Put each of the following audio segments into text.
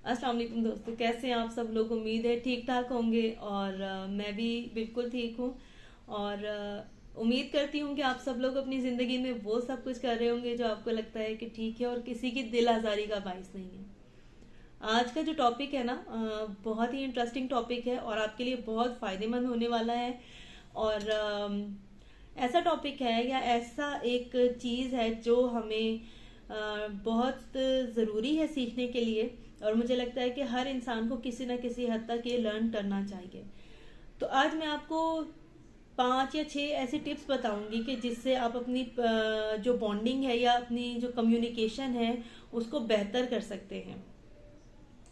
अस्सलाम वालेकुम दोस्तों, कैसे हैं आप सब लोग। उम्मीद है ठीक ठाक होंगे और मैं भी बिल्कुल ठीक हूँ। और उम्मीद करती हूँ कि आप सब लोग अपनी ज़िंदगी में वो सब कुछ कर रहे होंगे जो आपको लगता है कि ठीक है और किसी की दिल आज़ारी का बाइस नहीं है। आज का जो टॉपिक है ना, बहुत ही इंटरेस्टिंग टॉपिक है और आपके लिए बहुत फ़ायदेमंद होने वाला है। और ऐसा टॉपिक है या ऐसा एक चीज़ है जो हमें बहुत ज़रूरी है सीखने के लिए। और मुझे लगता है कि हर इंसान को किसी न किसी हद तक ये लर्न करना चाहिए। तो आज मैं आपको 5 या 6 ऐसी टिप्स बताऊंगी कि जिससे आप अपनी जो बॉन्डिंग है या अपनी जो कम्युनिकेशन है उसको बेहतर कर सकते हैं।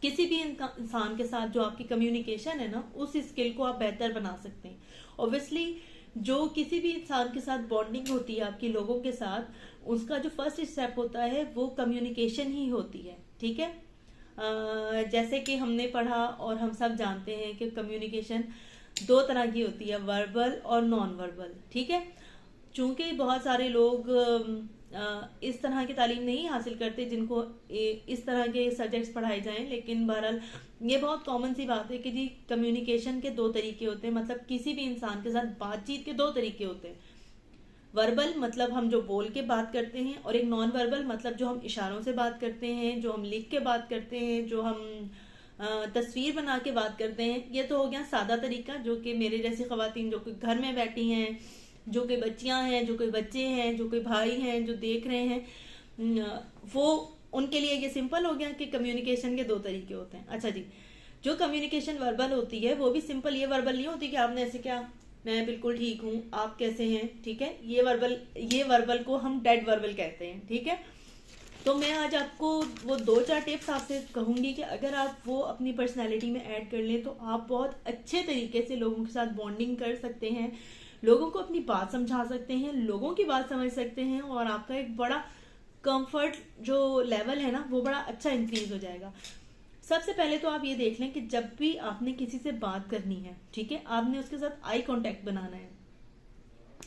किसी भी इंसान के साथ जो आपकी कम्युनिकेशन है ना, उस स्किल को आप बेहतर बना सकते हैं। ऑब्वियसली जो किसी भी इंसान के साथ बॉन्डिंग होती है आपकी लोगों के साथ, उसका जो फर्स्ट स्टेप होता है वो कम्युनिकेशन ही होती है। ठीक है। जैसे कि हमने पढ़ा और हम सब जानते हैं कि कम्युनिकेशन 2 तरह की होती है, वर्बल और नॉन वर्बल। ठीक है। चूंकि बहुत सारे लोग इस तरह की तालीम नहीं हासिल करते जिनको इस तरह के सब्जेक्ट्स पढ़ाए जाएं, लेकिन बहरहाल ये बहुत कॉमन सी बात है कि जी कम्युनिकेशन के 2 तरीके होते हैं। मतलब किसी भी इंसान के साथ बातचीत के 2 तरीके होते हैं। वर्बल मतलब हम जो बोल के बात करते हैं, और एक नॉन वर्बल मतलब जो हम इशारों से बात करते हैं, जो हम लिख के बात करते हैं, जो हम तस्वीर बना के बात करते हैं। ये तो हो गया सादा तरीका, जो कि मेरे जैसी खवातीन जो कि घर में बैठी हैं, जो कोई बच्चियां हैं, जो कोई बच्चे हैं, जो कोई भाई हैं जो देख रहे हैं, वो उनके लिए ये सिंपल हो गया कि कम्युनिकेशन के 2 तरीके होते हैं। अच्छा जी, जो कम्युनिकेशन वर्बल होती है वो भी सिंपल, ये वर्बल नहीं होती कि आपने ऐसे क्या, मैं बिल्कुल ठीक हूँ, आप कैसे हैं, ठीक है। ये वर्बल को हम डेड वर्बल कहते हैं। ठीक है। तो मैं आज आपको वो 2-4 टिप्स आपसे कहूंगी कि अगर आप वो अपनी पर्सनैलिटी में ऐड कर लें तो आप बहुत अच्छे तरीके से लोगों के साथ बॉन्डिंग कर सकते हैं, लोगों को अपनी बात समझा सकते हैं, लोगों की बात समझ सकते हैं, और आपका एक बड़ा कंफर्ट जो लेवल है ना वो बड़ा अच्छा इंक्रीज हो जाएगा। सबसे पहले तो आप ये देख लें कि जब भी आपने किसी से बात करनी है, ठीक है, आपने उसके साथ आई कांटेक्ट बनाना है।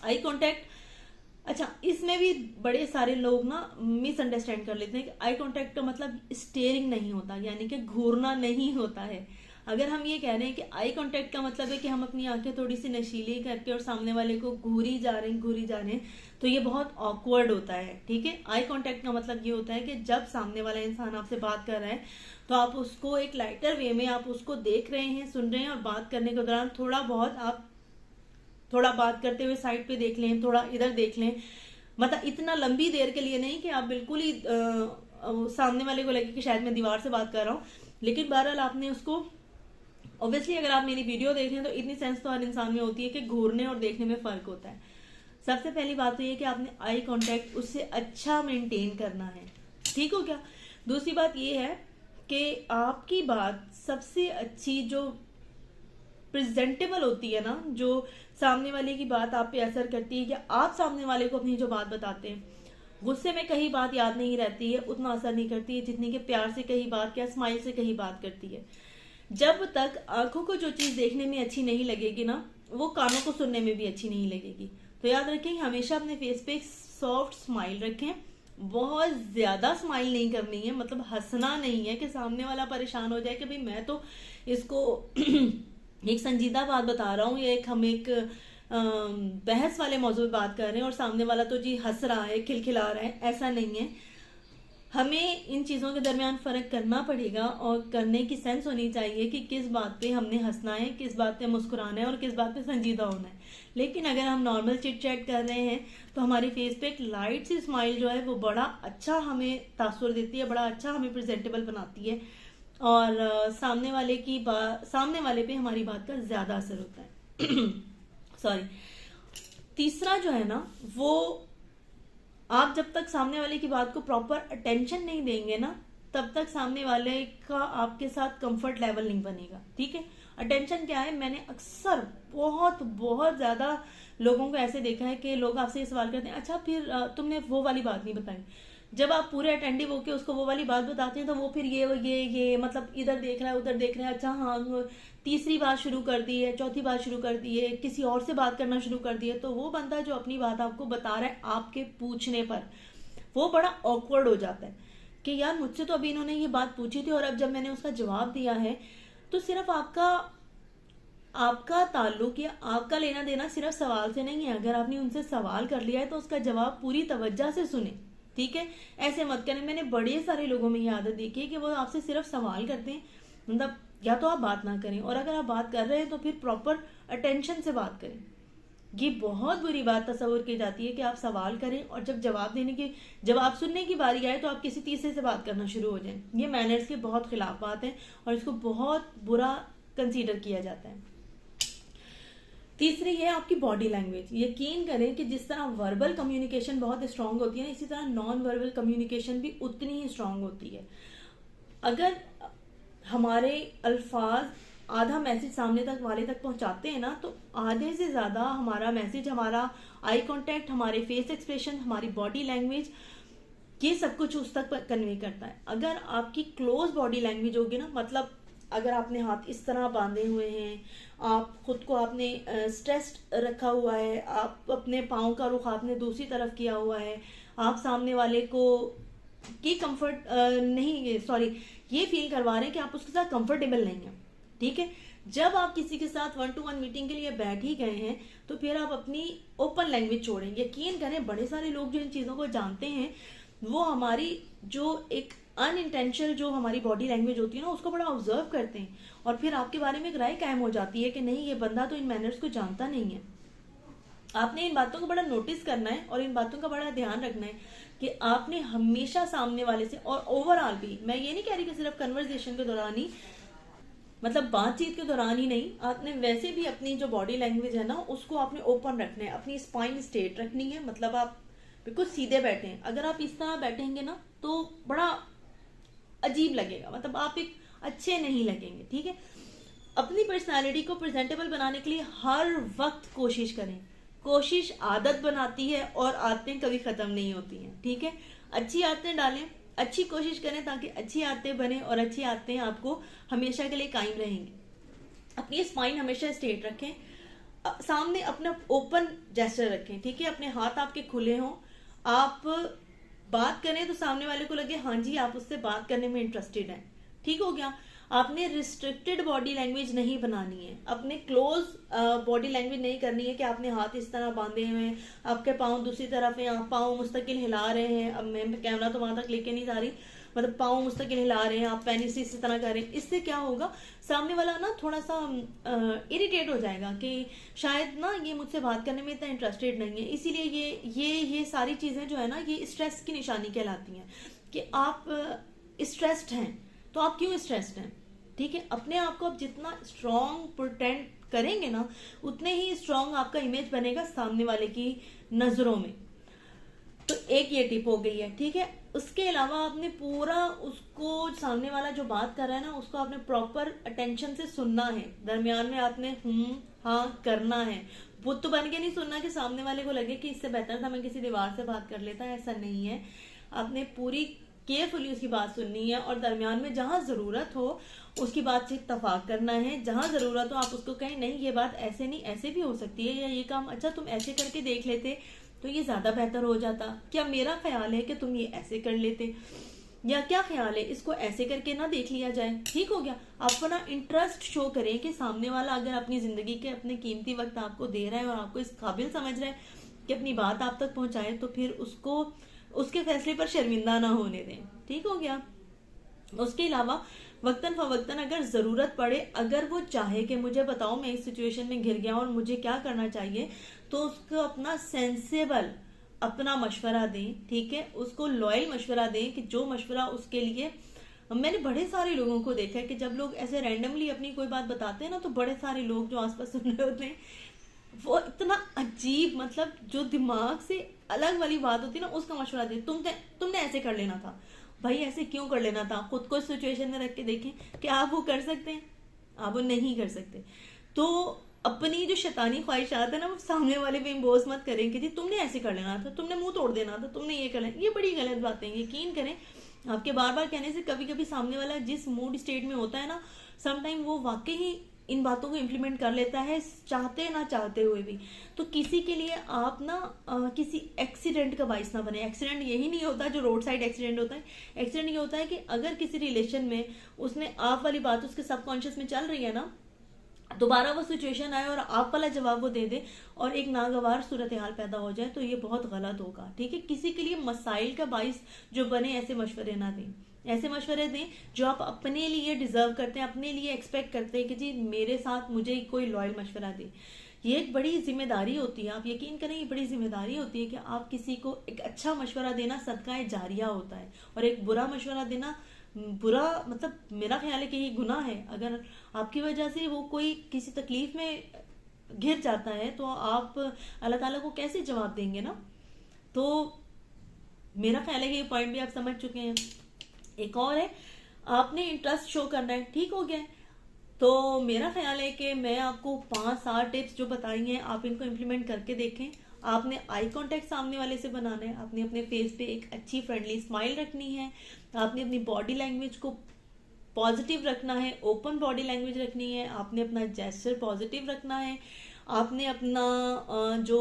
आई कांटेक्ट, अच्छा, इसमें भी बड़े सारे लोग ना मिसअंडरस्टैंड कर लेते हैं कि आई कांटेक्ट का मतलब स्टेयरिंग नहीं होता, यानी कि घूरना नहीं होता है। अगर हम ये कह रहे हैं कि आई कांटेक्ट का मतलब है कि हम अपनी आंखें थोड़ी सी नशीली करके और सामने वाले को घूरी जा रहे हैं, तो ये बहुत ऑकवर्ड होता है। ठीक है। आई कांटेक्ट का मतलब ये होता है कि जब सामने वाला इंसान आपसे बात कर रहा है तो आप उसको एक लाइटर वे में आप उसको देख रहे हैं, सुन रहे हैं, और बात करने के दौरान थोड़ा बात करते हुए साइड पे देख लें, थोड़ा इधर देख लें। मतलब इतना लंबी देर के लिए नहीं कि आप बिल्कुल ही सामने वाले को लगे कि शायद मैं दीवार से बात कर रहा हूँ, लेकिन बहरहाल आपने उसको, ऑब्वियसली अगर आप मेरी वीडियो देख रहे हैं तो इतनी सेंस तो हर इंसान में होती है कि घूरने और देखने में फर्क होता है। सबसे पहली बात तो ये कि आपने आई कांटेक्ट उससे अच्छा मेंटेन करना है। ठीक हो क्या। दूसरी बात ये है कि आपकी बात सबसे अच्छी जो प्रेजेंटेबल होती है ना, जो सामने वाले की बात आप पे असर करती है, या आप सामने वाले को अपनी जो बात बताते हैं, गुस्से में कही बात याद नहीं रहती है, उतना असर नहीं करती है जितनी कि प्यार से कही बात या स्माइल से कही बात करती है। जब तक आंखों को जो चीज देखने में अच्छी नहीं लगेगी ना, वो कानों को सुनने में भी अच्छी नहीं लगेगी। तो याद रखें, हमेशा अपने फेस पे एक सॉफ्ट स्माइल रखें। बहुत ज्यादा स्माइल नहीं करनी है, मतलब हंसना नहीं है कि सामने वाला परेशान हो जाए कि भाई मैं तो इसको एक संजीदा बात बता रहा हूँ, या हम एक बहस वाले मौजू पे बात कर रहे हैं और सामने वाला तो जी हंस रहा है, खिलखिला रहा है। ऐसा नहीं है। हमें इन चीज़ों के दरमियान फ़र्क करना पड़ेगा और करने की सेंस होनी चाहिए कि किस बात पे हमने हंसना है, किस बात पे मुस्कुराना है और किस बात पे संजीदा होना है। लेकिन अगर हम नॉर्मल चिट चैट कर रहे हैं तो हमारी फेस पे एक लाइट सी स्माइल जो है वो बड़ा अच्छा हमें तासुर देती है, बड़ा अच्छा हमें प्रेजेंटेबल बनाती है, और सामने वाले पे हमारी बात का ज़्यादा असर होता है। सॉरी। तीसरा जो है ना, वो आप जब तक सामने वाले की बात को प्रॉपर अटेंशन नहीं देंगे ना, तब तक सामने वाले का आपके साथ कंफर्ट लेवल नहीं बनेगा। ठीक है। अटेंशन क्या है, मैंने अक्सर बहुत बहुत ज्यादा लोगों को ऐसे देखा है कि लोग आपसे ये सवाल करते हैं, अच्छा फिर तुमने वो वाली बात नहीं बताई। जब आप पूरे अटेंटिव होके उसको वो वाली बात बताते हैं तो वो फिर ये मतलब इधर देख रहा है, उधर देख रहा है, अच्छा हाँ, तीसरी बात शुरू कर दी है, चौथी बात शुरू कर दी है, किसी और से बात करना शुरू कर दी है। तो वो बंदा जो अपनी बात आपको बता रहा है आपके पूछने पर, वो बड़ा ऑकवर्ड हो जाता है। कि यार मुझसे तो अभी इन्होंने ये बात पूछी थी और अब जब मैंने उसका जवाब दिया है, तो सिर्फ आपका आपका ताल्लुक या आपका लेना देना सिर्फ सवाल से नहीं है। अगर आपने उनसे सवाल कर लिया है तो उसका जवाब पूरी तवज्जो से सुने, ठीक है। ऐसे मत करें। मैंने बड़े सारे लोगों में ये आदत देखी है कि वो आपसे सिर्फ सवाल करते हैं, मतलब या तो आप बात ना करें, और अगर आप बात कर रहे हैं तो फिर प्रॉपर अटेंशन से बात करें। ये बहुत बुरी बात तस्वुर की जाती है कि आप सवाल करें और जब जवाब सुनने की बारी आए तो आप किसी तीसरे से बात करना शुरू हो जाएं। ये मैनर्स के बहुत खिलाफ बात है और इसको बहुत बुरा कंसीडर किया जाता है। तीसरी है आपकी बॉडी लैंग्वेज। यकीन करें कि जिस तरह वर्बल कम्युनिकेशन बहुत स्ट्रांग होती है ना, इसी तरह नॉन वर्बल कम्युनिकेशन भी उतनी ही स्ट्रांग होती है। अगर हमारे अल्फाज आधा मैसेज सामने तक वाले तक पहुंचाते हैं ना, तो आधे से ज्यादा हमारा मैसेज, हमारा आई कांटेक्ट, हमारे फेस एक्सप्रेशन, हमारी बॉडी लैंग्वेज, ये सब कुछ उस तक कन्वे करता है। अगर आपकी क्लोज बॉडी लैंग्वेज होगी ना, मतलब अगर आपने हाथ इस तरह बांधे हुए हैं, आप खुद को आपने स्ट्रेस्ड रखा हुआ है, आप अपने पाँव का रुख आपने दूसरी तरफ किया हुआ है, आप सामने वाले को की कंफर्ट नहीं, सॉरी, ये फील करवा रहे हैं कि आप उसके साथ कंफर्टेबल नहीं है, ठीक है। जब आप किसी के साथ 1-to-1 मीटिंग के लिए बैठ ही गए हैं तो फिर आप अपनी ओपन लैंग्वेज छोड़ें। यकीन करें बड़े सारे लोग जो इन चीज़ों को जानते हैं वो हमारी जो एक अनइंटेंशनल जो हमारी बॉडी लैंग्वेज होती है ना, उसको बड़ा ऑब्जर्व करते हैं और फिर आपके बारे में एक राय कायम हो जाती है कि नहीं, ये बंदा तो इन मैनर्स को जानता नहीं है। आपने इन बातों को बड़ा नोटिस करना है और इन बातों का बड़ा ध्यान रखना है कि आपने हमेशा सामने वाले से, और ओवरऑल भी, मैं ये नहीं कह रही कि सिर्फ कन्वर्सेशन के दौरान ही, मतलब बातचीत के दौरान ही नहीं, आपने वैसे भी अपनी जो बॉडी लैंग्वेज है ना उसको आपने ओपन रखना है, अपनी स्पाइन स्ट्रेट रखनी है, मतलब आप बिल्कुल सीधे बैठे हैं। अगर आप इस तरह बैठेंगे ना तो बड़ा अजीब लगेगा, मतलब आप एक अच्छे नहीं लगेंगे, ठीक है। अपनी पर्सनालिटी को प्रेजेंटेबल बनाने के लिए हर वक्त कोशिश करें। कोशिश आदत बनाती है और आदतें कभी खत्म नहीं होती हैं, ठीक है। अच्छी आदतें डालें, अच्छी कोशिश करें ताकि अच्छी आदतें बने और अच्छी आदतें आपको हमेशा के लिए कायम रहेंगी। अपनी स्पाइन हमेशा स्ट्रेट रखें, सामने अपना ओपन जेस्चर रखें, ठीक है। अपने हाथ आपके खुले हों, आप बात करें तो सामने वाले को लगे हाँ जी आप उससे बात करने में इंटरेस्टेड हैं, ठीक हो गया। आपने रिस्ट्रिक्टेड बॉडी लैंग्वेज नहीं बनानी है, अपने क्लोज बॉडी लैंग्वेज नहीं करनी है कि आपने हाथ इस तरह बांधे हुए हैं, आपके पाँव दूसरी तरफ हैं, आप पाँव मुस्तकिल हिला रहे हैं। अब मैं कैमरा तो वहां तक लेके नहीं जा रही, मतलब पाँव मुस्तकिल हिला रहे हैं, आप पेनिस इसी तरह कर रहे हैं। इससे क्या होगा, सामने वाला ना थोड़ा सा इरिटेट हो जाएगा कि शायद ना ये मुझसे बात करने में इतना इंटरेस्टेड नहीं है। इसीलिए ये सारी चीजें जो है ना, ये स्ट्रेस की निशानी कहलाती हैं कि आप स्ट्रेस्ड हैं। तो आप क्यों स्ट्रेस्ड हैं, ठीक है। अपने आप को आप जितना स्ट्रॉन्ग प्रोटेक्ट करेंगे ना, उतने ही स्ट्रॉन्ग आपका इमेज बनेगा सामने वाले की नजरों में। तो एक ये टिप हो गई है, ठीक है। उसके अलावा आपने पूरा उसको, सामने वाला जो बात कर रहा है ना, उसको आपने प्रॉपर अटेंशन से सुनना है। दरमियान में आपने हाँ करना है, बुत बन के नहीं सुनना कि सामने वाले को लगे कि इससे बेहतर था मैं किसी दीवार से बात कर लेता। ऐसा नहीं है, आपने पूरी केयरफुली उसकी बात सुननी है और दरमियान में जहां जरूरत हो उसकी बात से इत्तफाक करना है। जहां जरूरत हो आप उसको कहें नहीं ये बात ऐसे नहीं, ऐसे भी हो सकती है, या ये काम अच्छा तुम ऐसे करके देख लेते तो ये ज्यादा बेहतर हो जाता। क्या मेरा ख्याल है कि तुम ये ऐसे कर लेते, या क्या ख्याल है इसको ऐसे करके ना देख लिया जाए, ठीक हो गया। आप अपना इंटरेस्ट शो करें कि सामने वाला अगर अपनी जिंदगी के अपने कीमती वक्त आपको दे रहा है और आपको इस काबिल समझ रहा है कि अपनी बात आप तक पहुंचाए, तो फिर उसको उसके फैसले पर शर्मिंदा ना होने दें, ठीक हो गया। उसके अलावा वक्तन फवक्तन अगर जरूरत पड़े, अगर वो चाहे कि मुझे बताओ मैं इस सिचुएशन में घिर गया और मुझे क्या करना चाहिए, तो उसको अपना सेंसेबल अपना मशवरा दें, ठीक है। उसको लॉयल मशवरा दें कि जो मशवरा उसके लिए, मैंने बड़े सारे लोगों को देखा है कि जब लोग ऐसे रैंडमली अपनी कोई बात बताते हैं ना, तो बड़े सारे लोग जो आसपास सुन रहे होते हैं वो इतना अजीब, मतलब जो दिमाग से अलग वाली बात होती है ना, उसका मशवरा दे। तुमने ऐसे कर लेना था। भाई ऐसे क्यों कर लेना था? खुद को सिचुएशन में रख के देखें कि आप वो कर सकते हैं, आप वो नहीं कर सकते। तो अपनी जो शैतानी ख्वाहिशात है ना, वो सामने वाले पे इम्पोज मत करें कि जी तुमने ऐसे कर लेना था, तुमने मुंह तोड़ देना था, तुमने ये कर लेना। ये बड़ी गलत बातें हैं। यकीन करें आपके बार बार कहने से कभी कभी सामने वाला जिस मूड स्टेट में होता है ना, समटाइम वो वाकई ही इन बातों को इम्प्लीमेंट कर लेता है चाहते ना चाहते हुए भी। तो किसी के लिए आप ना किसी एक्सीडेंट का बाइस ना बने। एक्सीडेंट यही नहीं होता जो रोड साइड एक्सीडेंट होता है। एक्सीडेंट ये होता है कि अगर किसी रिलेशन में उसने आप वाली बात उसके सबकॉन्शियस में चल रही है ना, दोबारा वो सिचुएशन आए और आप वाला जवाब वो दे दे और एक नागवार सूरत हाल पैदा हो जाए, तो ये बहुत गलत होगा। ठीक है, किसी के लिए मसाइल का बाइस जो बने ऐसे मशवरे ना दें। ऐसे मशवरे दें जो आप अपने लिए डिजर्व करते हैं, अपने लिए एक्सपेक्ट करते हैं कि जी मेरे साथ मुझे कोई लॉयल मशवरा दे। ये एक बड़ी जिम्मेदारी होती है, आप यकीन करें ये बड़ी जिम्मेदारी होती है कि आप किसी को एक अच्छा मशवरा देना सदका जारिया होता है, और एक बुरा मशवरा देना बुरा मतलब मेरा ख्याल है कि ये गुनाह है। अगर आपकी वजह से वो कोई किसी तकलीफ में घिर जाता है तो आप अल्लाह ताला को कैसे जवाब देंगे ना। तो मेरा ख्याल है कि ये पॉइंट भी आप समझ चुके हैं। एक और है, आपने इंटरेस्ट शो करना है, ठीक हो गया। तो मेरा ख्याल है कि मैं आपको 5-7 टिप्स जो बताई हैं आप इनको इम्प्लीमेंट करके देखें। आपने आई कांटेक्ट सामने वाले से बनाना है, आपने अपने फेस पे एक अच्छी फ्रेंडली स्माइल रखनी है, आपने अपनी बॉडी लैंग्वेज को पॉजिटिव रखना है, ओपन बॉडी लैंग्वेज रखनी है, आपने अपना जेस्चर पॉजिटिव रखना है, आपने अपना जो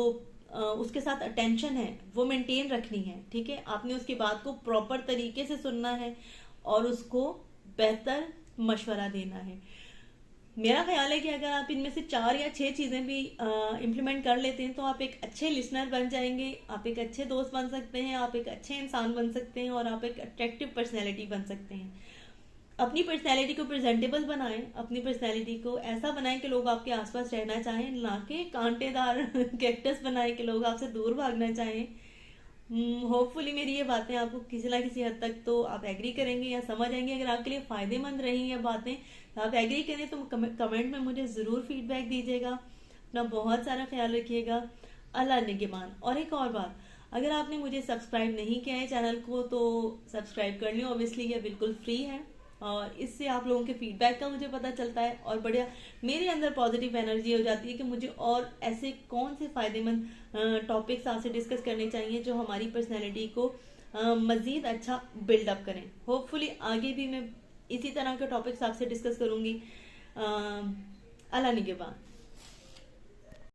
उसके साथ अटेंशन है वो मेंटेन रखनी है। ठीक है, आपने उसकी बात को प्रॉपर तरीके से सुनना है और उसको बेहतर मशवरा देना है। मेरा ख्याल है कि अगर आप इनमें से 4 या 6 चीजें भी इम्प्लीमेंट कर लेते हैं तो आप एक अच्छे लिसनर बन जाएंगे, आप एक अच्छे दोस्त बन सकते हैं, आप एक अच्छे इंसान बन सकते हैं और आप एक अट्रैक्टिव पर्सनैलिटी बन सकते हैं। अपनी पर्सनैलिटी को प्रेजेंटेबल बनाएं, अपनी पर्सनैलिटी को ऐसा बनाएं कि लोग आपके आसपास रहना चाहें, ना कि कांटेदार कैक्टस बनाएं कि लोग आपसे दूर भागना चाहें। होपफुली मेरी ये बातें आपको किसी ना किसी हद तक तो आप एग्री करेंगे या समझ आएंगे। अगर आपके लिए फायदेमंद रही ये बातें तो आप एग्री करें तो कमेंट में मुझे ज़रूर फीडबैक दीजिएगा। अपना बहुत सारा ख्याल रखिएगा। अल्लाह निगहबान। और एक और बात, अगर आपने मुझे सब्सक्राइब नहीं किया है चैनल को तो सब्सक्राइब कर लें, ऑब्वियसली ये बिल्कुल फ्री है और इससे आप लोगों के फीडबैक का मुझे पता चलता है और बढ़िया मेरे अंदर पॉजिटिव एनर्जी हो जाती है कि मुझे और ऐसे कौन से फ़ायदेमंद टॉपिक्स आपसे डिस्कस करने चाहिए जो हमारी पर्सनैलिटी को मज़ीद अच्छा बिल्डअप करें। होपफुली आगे भी मैं इसी तरह के टॉपिक्स आपसे डिस्कस करूँगी। अल्लाह निगहबान।